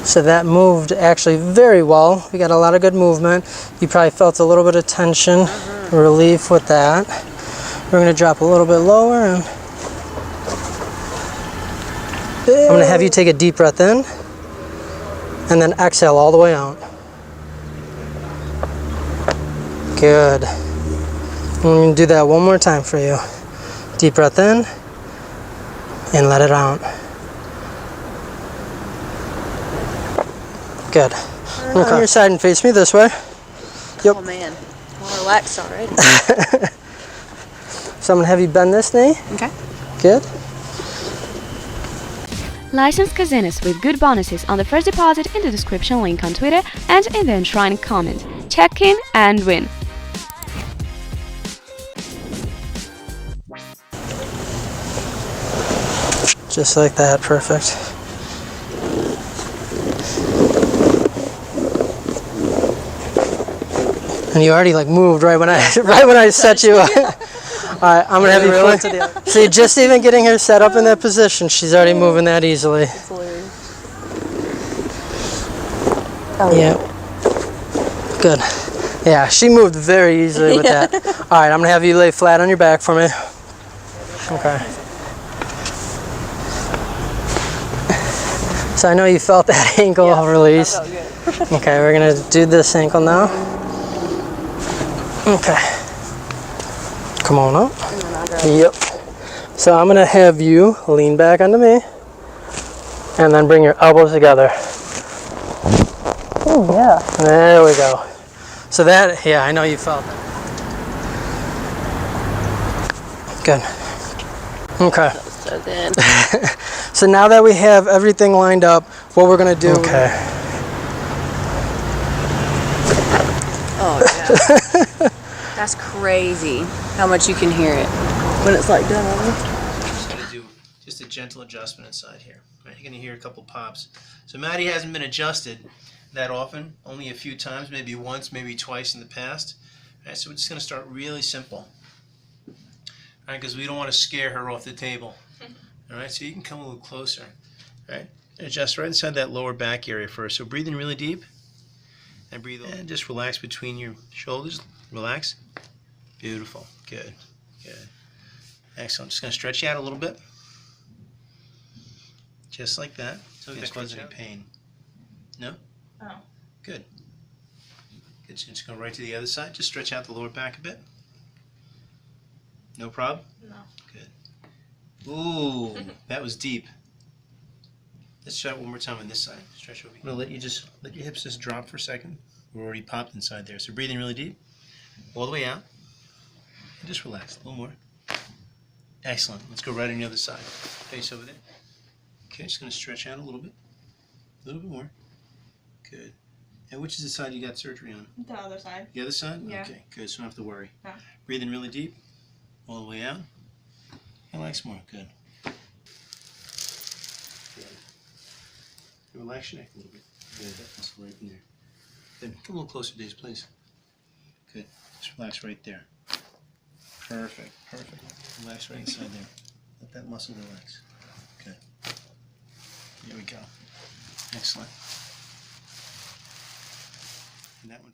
So that moved actually very well. We got a lot of good movement. You probably felt a little bit of tension, relief with that. We're going to drop a little bit lower, and I'm going to have you take a deep breath in and then exhale all the way out. Good. I'm going to do that one more time for you. Deep breath in and let it out. Good. Okay. On your side and face me this way. Yep. Oh man, I'm relaxed already. So I'm going to have you bend this knee. Okay. Good. Licensed casinos with good bonuses on the first deposit in the description link on Twitter and in the enshrined comment. Check in and win. Just like that, perfect. And you already like moved right when I set you up. All right, I'm gonna have you flip to the other. See, just even getting her set up in that position, she's already moving that easily. It's hilarious. Yeah. Good. Yeah, she moved very easily with that. All right, I'm gonna have you lay flat on your back for me. Okay. So I know you felt that ankle release. That felt good. Okay, we're gonna do this ankle now. Okay. Come on up. Yep. So I'm gonna have you lean back onto me and then bring your elbows together. Oh yeah. There we go. So that, yeah, I know you felt that. Good. Okay. That was so good. So now that we have everything lined up, what we're gonna do. Okay. Oh yeah. That's crazy how much you can hear it when it's like done on. Just gonna do just a gentle adjustment inside here. Right, you're gonna hear a couple pops. So Maddie hasn't been adjusted that often, only a few times, maybe once, maybe twice in the past. All right, so we're just gonna start really simple. All right, because we don't want to scare her off the table. All right, so you can come a little closer. All right, adjust right inside that lower back area first. So breathe in really deep, and breathe, and just relax between your shoulders. Relax. Beautiful. Good. Good. Excellent. Just going to stretch you out a little bit. Just like that. So this cause any pain. No? Oh. Good. Good. So just go right to the other side. Just stretch out the lower back a bit. No problem? No. Good. Ooh, that was deep. Let's try it one more time on this side. Stretch over. I'm going to let your hips just drop for a second. We're already popped inside there. So breathing really deep. All the way out. And just relax. A little more. Excellent. Let's go right on the other side. Face over there. Okay, just going to stretch out a little bit. A little bit more. Good. And which is the side you got surgery on? The other side. The other side? Yeah. Okay, good. So you don't have to worry. Yeah. Breathing really deep. All the way out. Relax more. Good. Good. Relax your neck a little bit. Good. That's right in there. Then come a little closer, Days, please. Good. Just relax right there. Perfect. Perfect. Relax right inside there. Let that muscle relax. Good. There we go. Excellent. And that one.